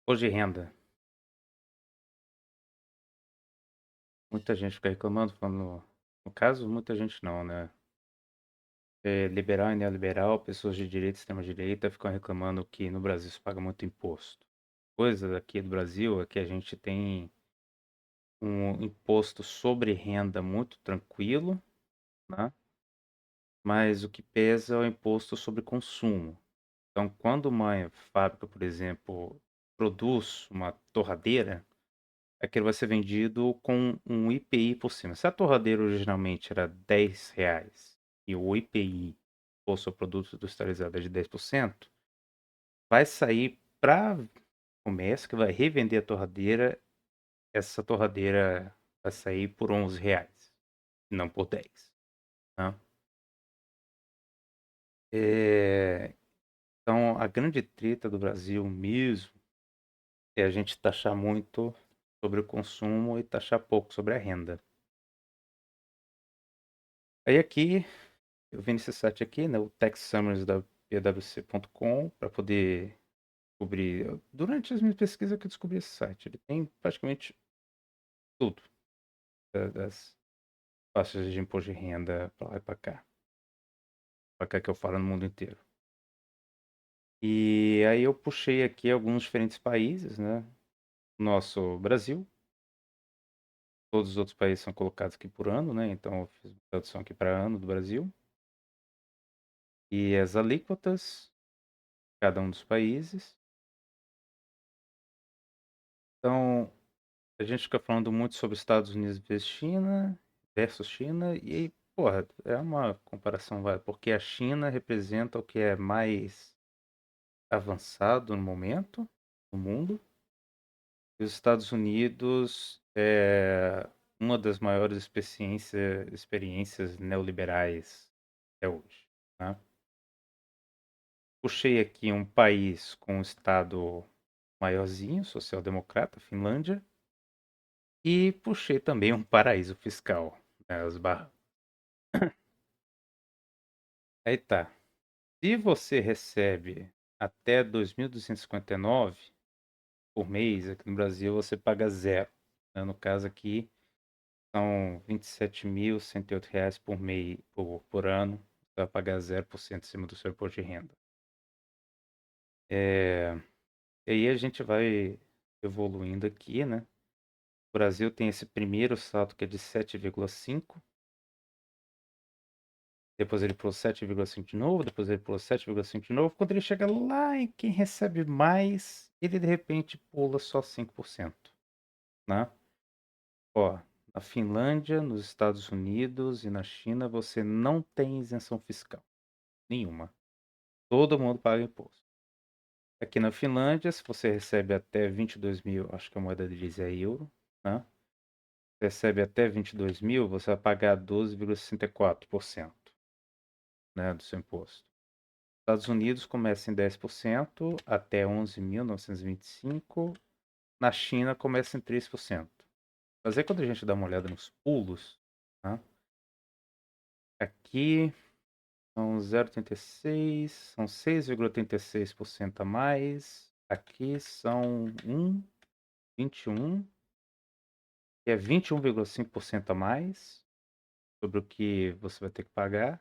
Imposto de renda. Muita gente fica reclamando, falando. No caso, muita gente não, né? Liberal e neoliberal, pessoas de direita e extrema-direita ficam reclamando que no Brasil se paga muito imposto. Coisa aqui do Brasil é que a gente tem um imposto sobre renda muito tranquilo, né? Mas o que pesa é o imposto sobre consumo. Então, quando uma fábrica, por exemplo, produz uma torradeira, aquilo vai ser vendido com um IPI por cima. Se a torradeira originalmente era R$ 10 e o IPI, ou seu produto industrializado, é de 10%, vai sair para o comércio que vai revender a torradeira. Essa torradeira vai sair por R$ 11, não por 10, né? Então, a grande treta do Brasil mesmo é a gente taxar muito sobre o consumo e taxar pouco sobre a renda. Aí aqui, eu vim nesse site aqui, né, o Tax Summaries da pwc.com, para poder descobrir. Durante as minhas pesquisas que eu descobri esse site, ele tem praticamente tudo das faixas de imposto de renda para lá e para cá que eu falo no mundo inteiro. E aí eu puxei aqui alguns diferentes países, né? Nosso Brasil, todos os outros países são colocados aqui por ano, né? Então eu fiz uma tradução aqui para ano do Brasil. E as alíquotas, cada um dos países. Então, a gente fica falando muito sobre Estados Unidos versus China, e aí, porra, é uma comparação, vai, porque a China representa o que é mais avançado no momento no mundo, e os Estados Unidos é uma das maiores experiências neoliberais até hoje, né? Puxei aqui um país com um estado maiorzinho, social-democrata, Finlândia, e puxei também um paraíso fiscal, né, as barras. Aí tá. Se você recebe até 2.259 por mês, aqui no Brasil você paga zero, né? No caso aqui, são R$ 27.108 por mês, por ano. Você vai pagar 0% em cima do seu imposto de renda. E aí a gente vai evoluindo aqui, né? O Brasil tem esse primeiro salto que é de 7,5. Depois ele pulou 7,5 de novo, depois ele pulou 7,5 de novo. Quando ele chega lá em quem recebe mais, ele de repente pula só 5%, né? Ó, na Finlândia, nos Estados Unidos e na China, você não tem isenção fiscal nenhuma. Todo mundo paga imposto. Aqui na Finlândia, se você recebe até 22 mil, acho que a moeda deles é euro, né? Recebe até 22 mil, você vai pagar 12,64%, né, do seu imposto. Estados Unidos começa em 10% até 11.925. Na China começa em 3%. Mas aí quando a gente dá uma olhada nos pulos, né? Aqui são 0,86, são 6,86% a mais. Aqui são 1,21, que é 21,5% a mais sobre o que você vai ter que pagar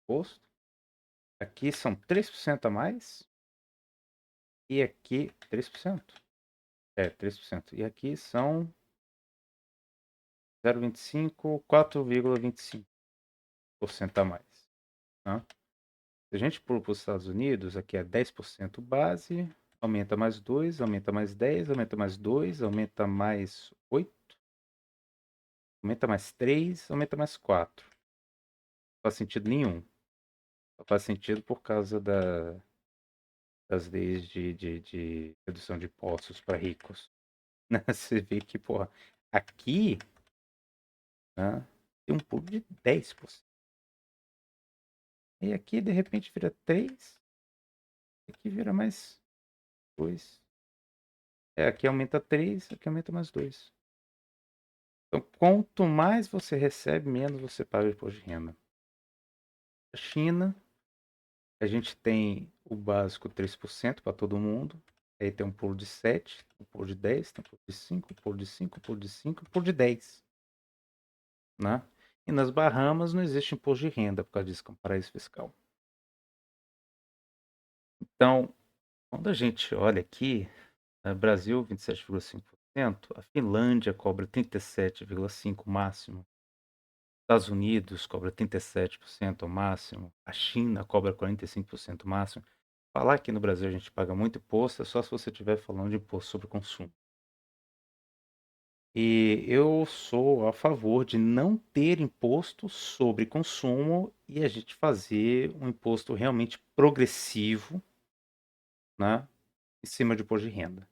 imposto. Aqui são 3% a mais. E aqui 3%. 3%. E aqui são 0,25, 4,25% a mais, né? Se a gente pôr para os Estados Unidos, aqui é 10% base, aumenta mais 2, aumenta mais 10, aumenta mais 2, aumenta mais 8, aumenta mais 3, aumenta mais 4. Não faz sentido nenhum. Só faz sentido por causa das leis de redução de impostos para ricos. Né? Você vê que, porra, aqui, né, tem um pulo de 10%. E aqui, de repente, vira 3. Aqui vira mais 2. Aqui aumenta 3, aqui aumenta mais 2. Então, quanto mais você recebe, menos você paga de imposto de renda. Na China, a gente tem o básico 3% para todo mundo. Aí tem um pulo de 7, um pulo de 10, tem um pulo de 5, um pulo de 5, um pulo de 5, um pulo de 10, né? E nas Bahamas não existe imposto de renda por causa disso, que é um paraíso fiscal. Então, quando a gente olha aqui, Brasil 27,5%, a Finlândia cobra 37,5% máximo, Estados Unidos cobra 37% ao máximo, a China cobra 45% máximo. Falar que no Brasil a gente paga muito imposto é só se você estiver falando de imposto sobre consumo. E eu sou a favor de não ter imposto sobre consumo e a gente fazer um imposto realmente progressivo, né, em cima de imposto de renda.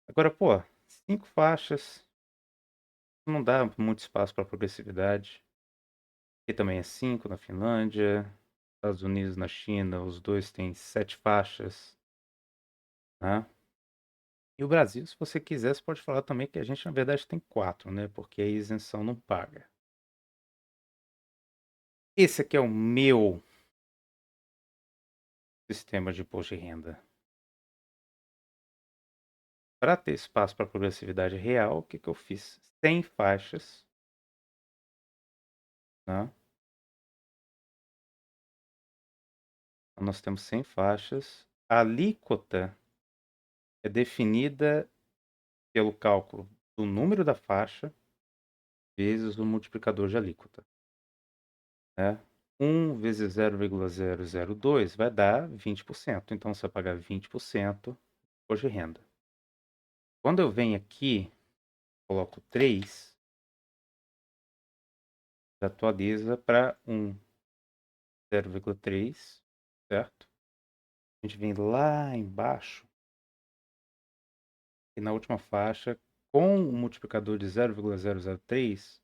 Agora, pô, 5 faixas não dá muito espaço para progressividade. Aqui também é 5 na Finlândia, Estados Unidos, na China, os dois têm 7 faixas, né? E o Brasil, se você quiser, você pode falar também que a gente, na verdade, tem 4, né? Porque a isenção não paga. Esse aqui é o meu sistema de imposto de renda. Para ter espaço para progressividade real, o que, que eu fiz? 100 faixas, né? Então, nós temos 100 faixas. A alíquota é definida pelo cálculo do número da faixa vezes o multiplicador de alíquota, né? 1 vezes 0,002 vai dar 20%. Então, você vai pagar 20% de imposto de renda. Quando eu venho aqui, coloco 3, atualiza para 0,3, certo? A gente vem lá embaixo e na última faixa, com o multiplicador de 0,003,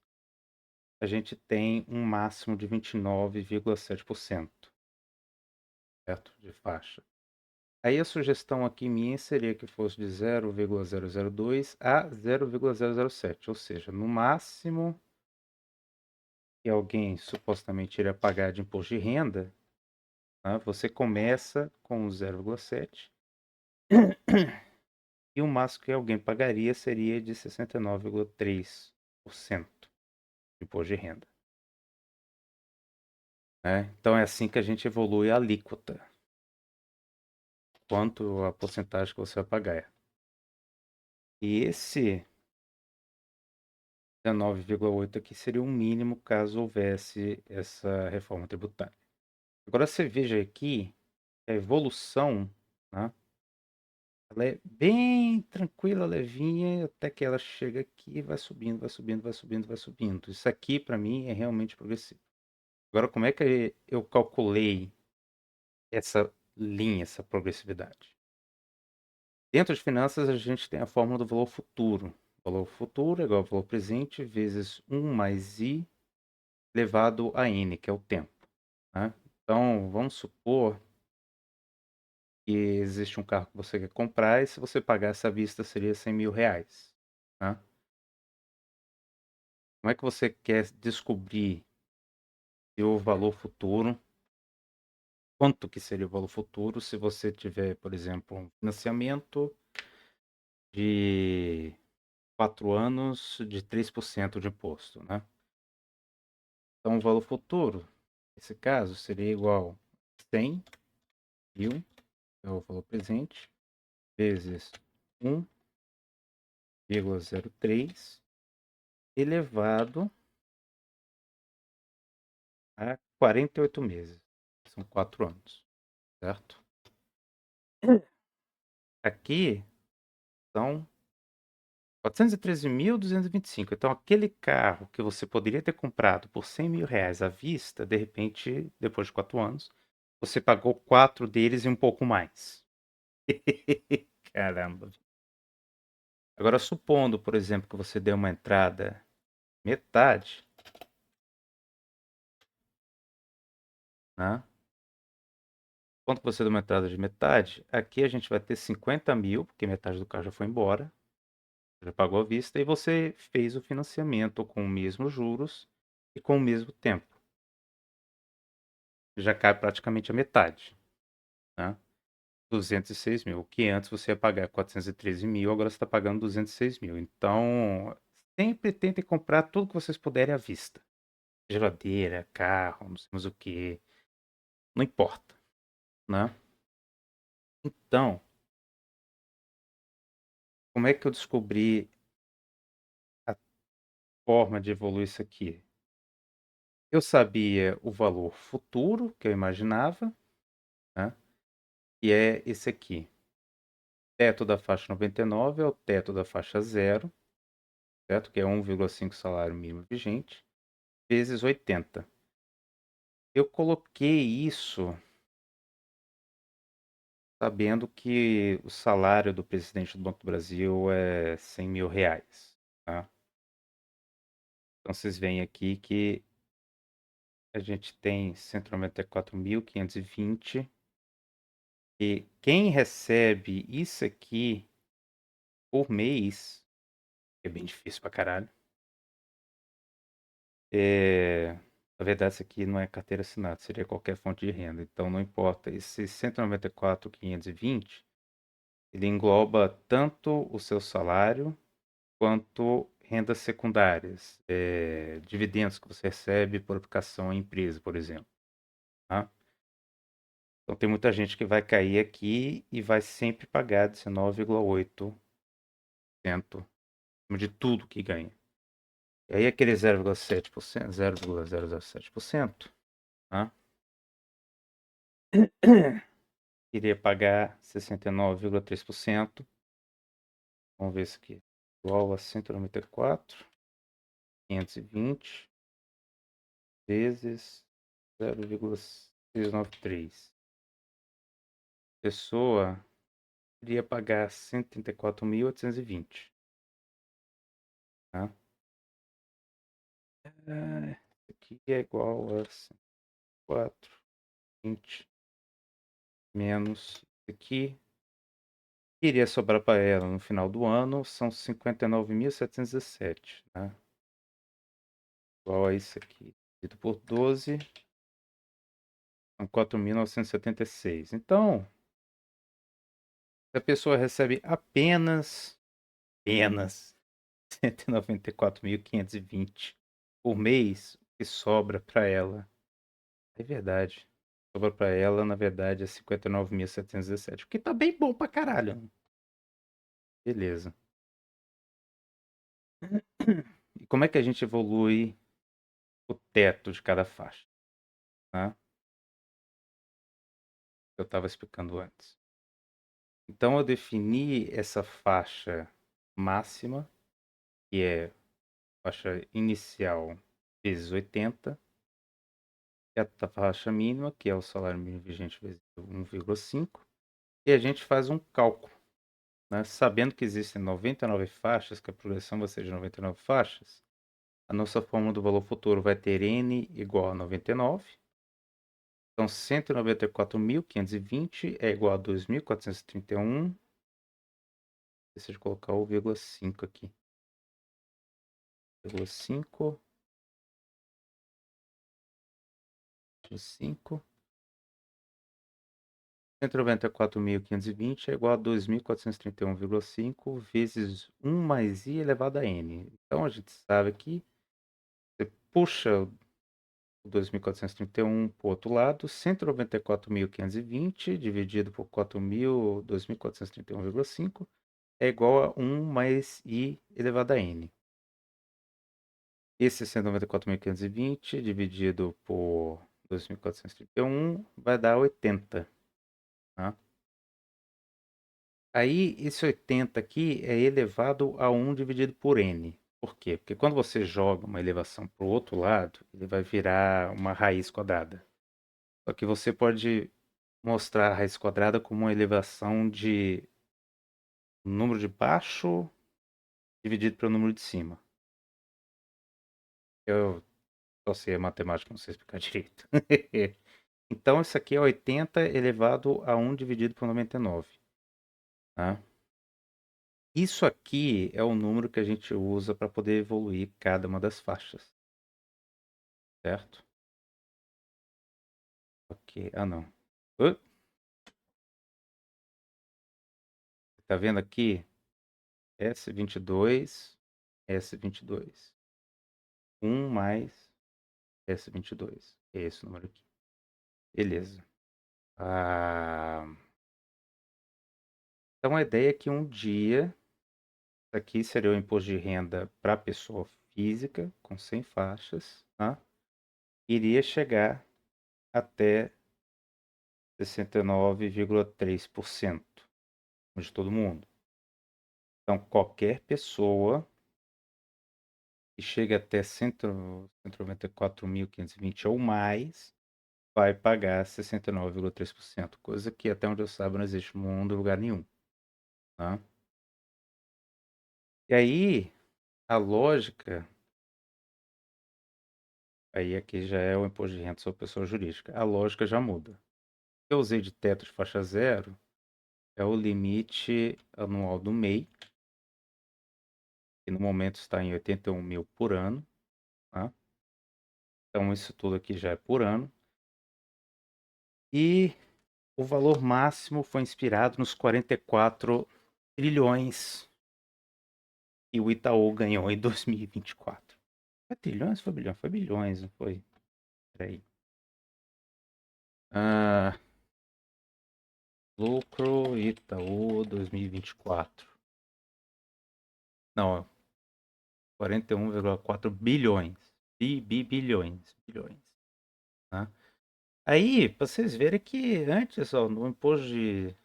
a gente tem um máximo de 29,7%, certo? De faixa. Aí a sugestão aqui minha seria que fosse de 0,002 a 0,007, ou seja, no máximo que alguém supostamente iria pagar de imposto de renda, né, você começa com 0,7 e o máximo que alguém pagaria seria de 69,3% de imposto de renda, né? Então é assim que a gente evolui a alíquota, quanto a porcentagem que você vai pagar. E esse 19,8 aqui seria o mínimo caso houvesse essa reforma tributária. Agora você veja aqui a evolução, né? Ela é bem tranquila, levinha, até que ela chega aqui e vai subindo, vai subindo, vai subindo, vai subindo. Isso aqui, para mim, é realmente progressivo. Agora, como é que eu calculei essa linha, essa progressividade? Dentro de finanças, a gente tem a fórmula do valor futuro. O valor futuro é igual ao valor presente vezes 1 mais i elevado a n, que é o tempo, né? Então, vamos supor que existe um carro que você quer comprar e se você pagasse à vista seria 100 mil reais, né? Como é que você quer descobrir o valor futuro? Quanto que seria o valor futuro se você tiver, por exemplo, um financiamento de 4 anos de 3% de imposto, né? Então, o valor futuro, nesse caso, seria igual a 100 mil, é o valor presente, vezes 1,03 elevado a 48 meses. São 4 anos, certo? Aqui são 413.225. Então, aquele carro que você poderia ter comprado por 100 mil reais à vista, de repente, depois de 4 anos, você pagou 4 deles e um pouco mais. Caramba. Agora, supondo, por exemplo, que você deu uma entrada metade, né? Quando você deu uma entrada de metade, aqui a gente vai ter 50 mil, porque metade do carro já foi embora, já pagou à vista, e você fez o financiamento com os mesmos juros e com o mesmo tempo. Já cai praticamente a metade, né? 206 mil. O que antes você ia pagar 413 mil, agora você está pagando 206 mil. Então, sempre tentem comprar tudo que vocês puderem à vista. Geladeira, carro, não sei mais o que. Não importa, né? Então, como é que eu descobri a forma de evoluir isso aqui? Eu sabia o valor futuro que eu imaginava, né? Que é esse aqui. Teto da faixa 99 é o teto da faixa zero, certo? Que é 1,5 salário mínimo vigente, vezes 80. Eu coloquei isso sabendo que o salário do presidente do Banco do Brasil é 100 mil reais, tá? Então vocês veem aqui que a gente tem 194.520 e quem recebe isso aqui por mês, que é bem difícil pra caralho, na verdade isso aqui não é carteira assinada, seria qualquer fonte de renda, então não importa. Esse 194.520 ele engloba tanto o seu salário quanto rendas secundárias, dividendos que você recebe por aplicação em empresa, por exemplo, tá? Então tem muita gente que vai cair aqui e vai sempre pagar 19,8% de tudo que ganha. E aí aquele 0,7%, 0,007%, tá? Iria pagar 69,3%. Vamos ver isso aqui. Igual a 194.520 vezes 0,693. Pessoa iria pagar 134.820, tá? Isso aqui é igual a 420 menos isso aqui. Iria sobrar para ela no final do ano são 59.717, né? Igual a isso aqui. Dividido por 12, são 4.976. Então, se a pessoa recebe apenas 194.520 por mês, o que sobra para ela, é verdade. Sobra para ela, na verdade, é 59.717, o que tá bem bom pra caralho. Beleza. E como é que a gente evolui o teto de cada faixa, né? Eu estava explicando antes. Então eu defini essa faixa máxima, que é faixa inicial vezes 80, e a faixa mínima, que é o salário mínimo vigente vezes 1,5, e a gente faz um cálculo, né? Sabendo que existem 99 faixas, que a progressão vai ser de 99 faixas, a nossa fórmula do valor futuro vai ter n igual a 99. Então, 194.520 é igual a 2.431. Deixa eu colocar o vírgula 5 aqui. Vírgula 5. 5. 194.520 é igual a 2.431,5 vezes 1 mais i elevado a n. Então, a gente sabe que você puxa o 2.431 para o outro lado, 194.520 dividido por 2.431,5 é igual a 1 mais i elevado a n. Esse 194.520 dividido por 2.431 vai dar 80. Tá? Aí, esse 80 aqui é elevado a 1 dividido por n. Por quê? Porque quando você joga uma elevação para o outro lado, ele vai virar uma raiz quadrada. Só que você pode mostrar a raiz quadrada como uma elevação de número de baixo dividido pelo número de cima. Eu só sei a matemática, não sei explicar direito. Então, isso aqui é 80 elevado a 1 dividido por 99. Tá? Isso aqui é o número que a gente usa para poder evoluir cada uma das faixas. Certo? Ok. Ah, não. Tá vendo aqui? S22, S22. 1 mais S22. É esse número aqui. Beleza. Então a ideia é que um dia, isso aqui seria o imposto de renda para pessoa física, com 100 faixas, tá? Iria chegar até 69,3% de todo mundo. Então, qualquer pessoa que chegue até 194.520 ou mais vai pagar 69,3%, coisa que até onde eu saiba não existe no mundo em lugar nenhum, tá? E aí, a lógica, aí aqui já é o imposto de renda sobre pessoa jurídica, a lógica já muda. O que eu usei de teto de faixa zero é o limite anual do MEI, que no momento está em 81 mil por ano, tá? Então isso tudo aqui já é por ano. E o valor máximo foi inspirado nos 44 trilhões que o Itaú ganhou em 2024. Foi trilhões? Foi bilhões? Foi bilhões, não foi? Peraí. Lucro Itaú 2024. Não, 41,4 bilhões. Bilhões. Tá? Aí, para vocês verem que antes, ó, no imposto de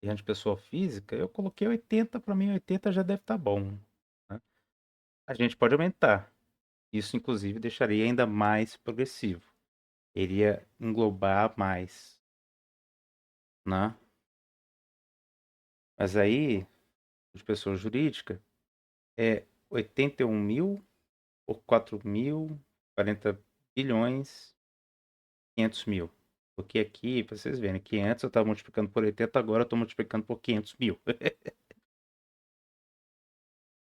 renda de pessoa física, eu coloquei 80, para mim 80 já deve estar bom. Né? A gente pode aumentar. Isso, inclusive, deixaria ainda mais progressivo. Iria englobar mais, né? Mas aí, de pessoa jurídica, é 81 mil por 4 mil, 40 bilhões, 500 mil. Porque aqui, para vocês verem, que antes eu estava multiplicando por 80, agora eu estou multiplicando por 500 mil.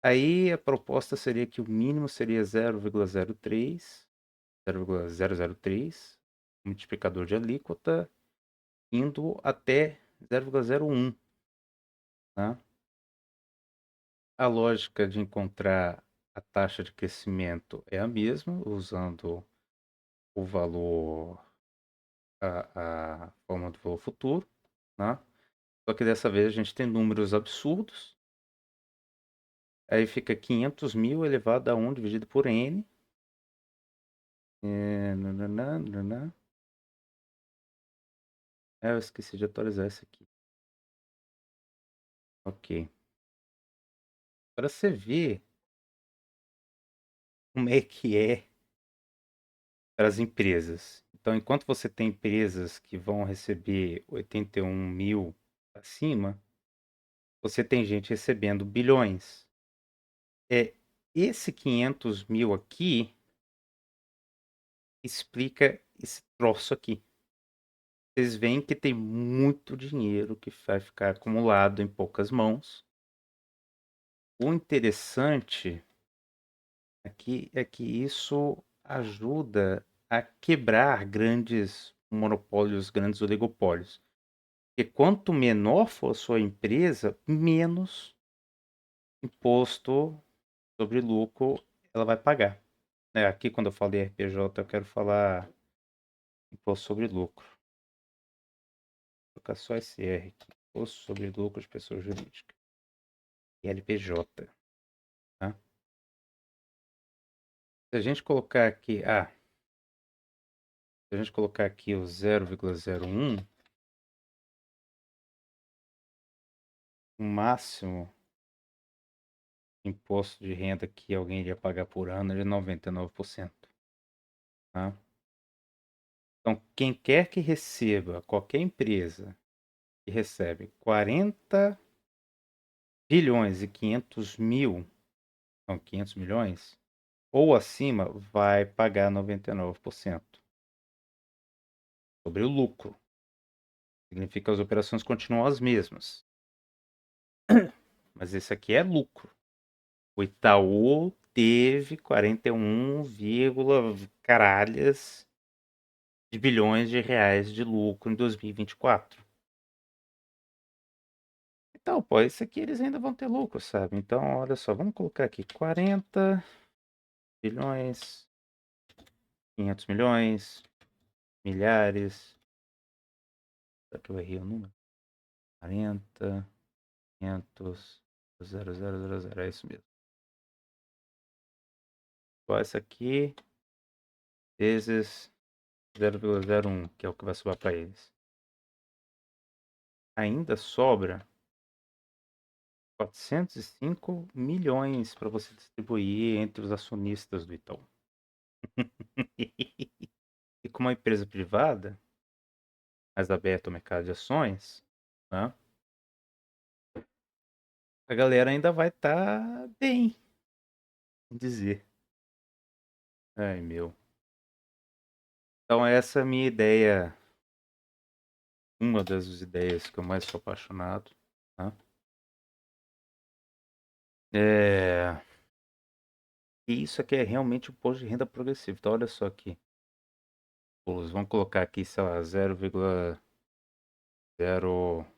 Aí a proposta seria que o mínimo seria 0,03, multiplicador de alíquota, indo até 0,01, tá? A lógica de encontrar a taxa de crescimento é a mesma, usando o valor, a forma do valor futuro, né? Só que dessa vez a gente tem números absurdos. Aí fica 500 mil elevado a 1 dividido por n. Nananã, nananã. Eu esqueci de atualizar isso aqui. Ok. Para você ver como é que é para as empresas. Então, enquanto você tem empresas que vão receber 81 mil acima, você tem gente recebendo bilhões. Esse 500 mil aqui explica esse troço aqui. Vocês veem que tem muito dinheiro que vai ficar acumulado em poucas mãos. O interessante aqui é que isso ajuda a quebrar grandes monopólios, grandes oligopólios. Porque quanto menor for a sua empresa, menos imposto sobre lucro ela vai pagar. Aqui, quando eu falo de RPJ, eu quero falar imposto sobre lucro. Vou colocar só esse R aqui. Imposto sobre lucro de pessoa jurídica. LPJ. Tá? Se a gente colocar aqui, se a gente colocar aqui o 0,01, o máximo imposto de renda que alguém iria pagar por ano é de 99%. Tá? Então, quem quer que receba, qualquer empresa que recebe 40 bilhões e 500 mil, não, 500 milhões, ou acima, vai pagar 99% sobre o lucro. Significa que as operações continuam as mesmas. Mas esse aqui é lucro. O Itaú teve 41, caralhas de bilhões de reais de lucro em 2024. Então, pô, isso aqui eles ainda vão ter lucro, sabe? Então, olha só, vamos colocar aqui 40 bilhões, 500 milhões, milhares. Será que eu errei o número? 40, 500, 0000, é isso mesmo. Ó, essa aqui vezes 0,01, que é o que vai sobrar para eles. Ainda sobra 405 milhões para você distribuir entre os acionistas do Itaú. E como uma empresa privada, mais aberta ao mercado de ações, né, a galera ainda vai estar bem, em dizer. Ai, meu. Então essa é a minha ideia, uma das ideias que eu mais sou apaixonado, tá? É... E isso aqui é realmente um imposto de renda progressivo. Então olha só aqui. Vamos colocar aqui, sei lá, 0,048.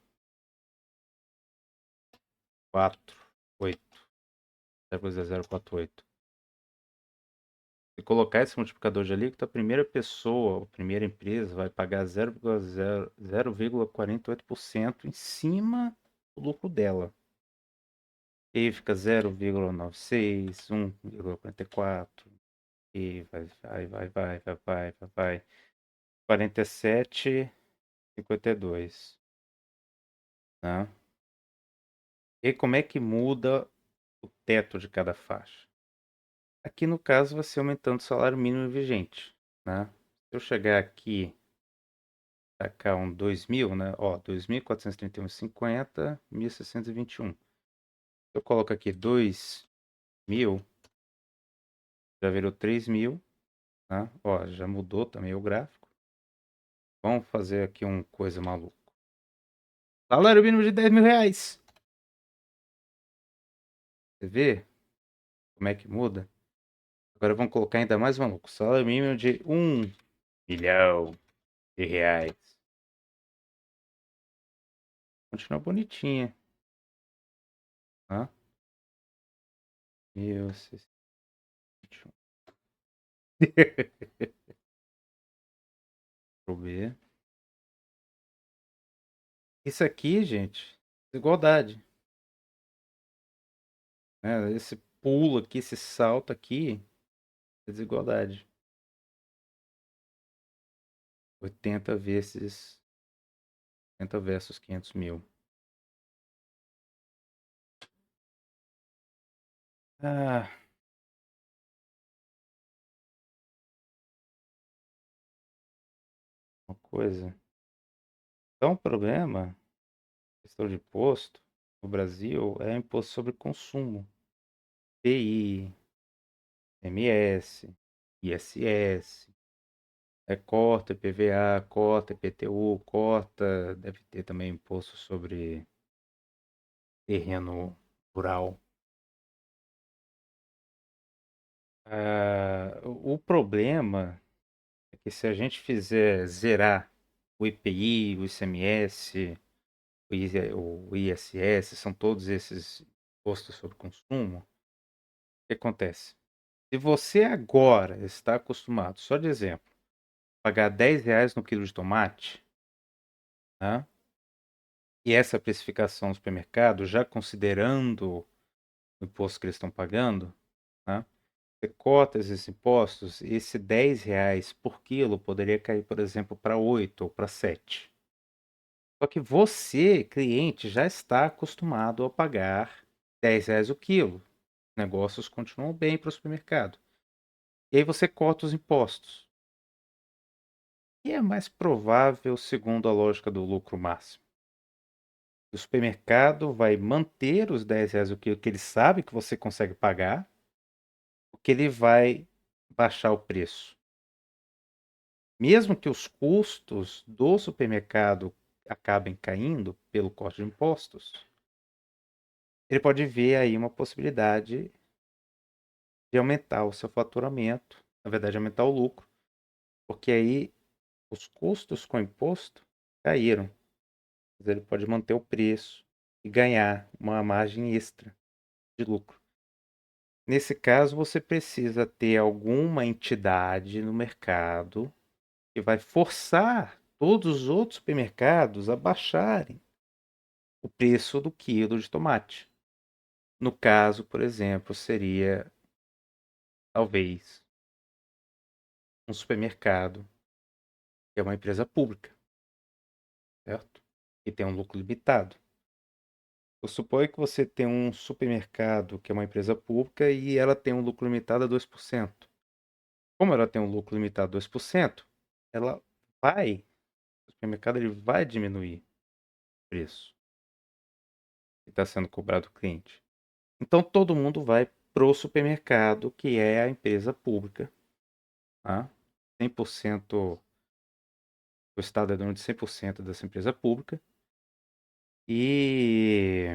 0,048. Se colocar esse multiplicador de alíquota, a primeira pessoa, a primeira empresa vai pagar 0,48% em cima do lucro dela. E aí fica 0,96, 1,44. E vai. 47,52. Né? E como é que muda o teto de cada faixa? Aqui no caso vai ser aumentando o salário mínimo vigente, né? Se eu chegar aqui, tacar um 2.000, né? Ó, 2.431,50, 1.621. Eu coloco aqui 2.000, já virou 3.000, né? Ó, já mudou também o gráfico. Vamos fazer aqui uma coisa maluca. Salário mínimo de 10 mil reais. Você vê como é que muda? Agora vamos colocar ainda mais maluco. Salário mínimo de 1 milhão de reais. Continua bonitinha. Tá? 1.621. Deixa eu ver. Isso aqui, gente, desigualdade. Né? Esse pulo aqui, esse salto aqui, é desigualdade. 80 versus 500 mil. Ah, uma coisa. Então, o problema, questão de imposto, no Brasil, é imposto sobre consumo. PI, MS, ISS, corta IPVA, corta IPTU, corta, deve ter também imposto sobre terreno rural. O problema é que se a gente fizer zerar o IPI, o ICMS, o ISS, são todos esses impostos sobre consumo, o que acontece? Se você agora está acostumado, só de exemplo, a pagar R$ 10 no quilo de tomate, né? E essa precificação no supermercado, já considerando o imposto que eles estão pagando, né? Você cota esses impostos, esse R$ 10 por quilo poderia cair, por exemplo, para 8 ou para 7. Só que você, cliente, já está acostumado a pagar R$ 10 o quilo. Negócios continuam bem para o supermercado. E aí você corta os impostos. E é mais provável, segundo a lógica do lucro máximo. O supermercado vai manter os R$ 10 o quilo que ele sabe que você consegue pagar, porque ele vai baixar o preço. Mesmo que os custos do supermercado acabem caindo pelo corte de impostos, ele pode ver aí uma possibilidade de aumentar o seu faturamento, na verdade, aumentar o lucro, porque aí os custos com imposto caíram. Mas ele pode manter o preço, e ganhar uma margem extra de lucro. Nesse caso, você precisa ter alguma entidade no mercado que vai forçar todos os outros supermercados a baixarem o preço do quilo de tomate. No caso, por exemplo, seria talvez um supermercado que é uma empresa pública, certo? Que tem um lucro limitado. Eu suponho que você tem um supermercado que é uma empresa pública e ela tem um lucro limitado a 2%. Como ela tem um lucro limitado a 2%, ela vai, o supermercado ele vai diminuir o preço que está sendo cobrado do cliente. Então todo mundo vai pro supermercado, que é a empresa pública, tá? 100%, o Estado é dono de 100% dessa empresa pública. E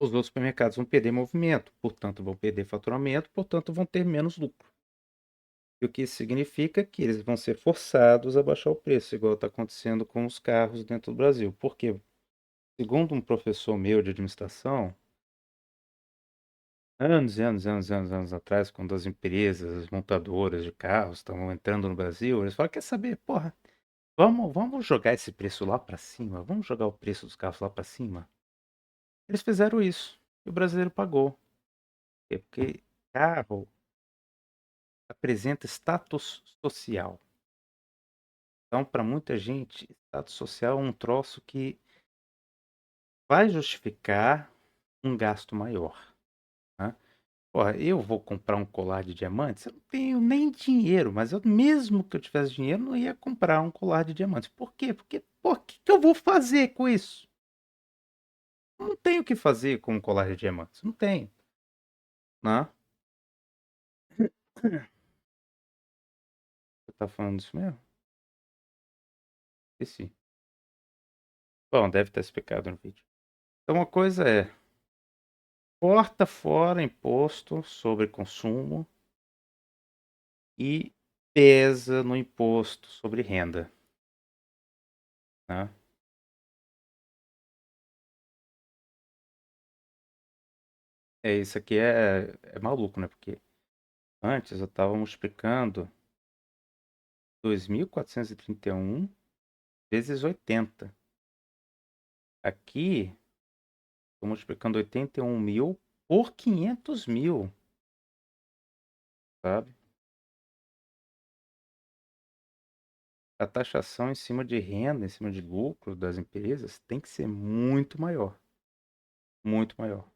os outros supermercados vão perder movimento, portanto vão perder faturamento, portanto vão ter menos lucro. E o que isso significa? Que eles vão ser forçados a baixar o preço, igual está acontecendo com os carros dentro do Brasil. Por quê? Segundo um professor meu de administração, anos e anos, anos, anos, anos atrás, quando as empresas, as montadoras de carros estavam entrando no Brasil, eles falaram, quer saber, porra, vamos jogar esse preço lá para cima, vamos jogar o preço dos carros lá para cima. Eles fizeram isso e o brasileiro pagou. Por quê? Porque carro apresenta status social. Então, para muita gente, status social é um troço que vai justificar um gasto maior, né? Porra, eu vou comprar um colar de diamantes, eu não tenho nem dinheiro, mas eu, mesmo que eu tivesse dinheiro, não ia comprar um colar de diamantes. Por quê? Porque, pô, o que que eu vou fazer com isso? Não tenho o que fazer com um colar de diamantes, não tenho, né? Você tá falando disso mesmo? Esqueci. Bom, deve ter explicado no vídeo. Então, uma coisa é, corta fora imposto sobre consumo e pesa no imposto sobre renda, né? Isso aqui é maluco, né? Porque antes eu estava multiplicando 2.431 vezes 80. Aqui, estou multiplicando 81.000 por 500.000, sabe? A taxação em cima de renda, em cima de lucro das empresas, tem que ser muito maior. Muito maior.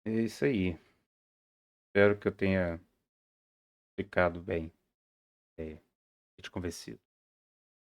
É isso aí. Espero que eu tenha explicado bem, te convencido.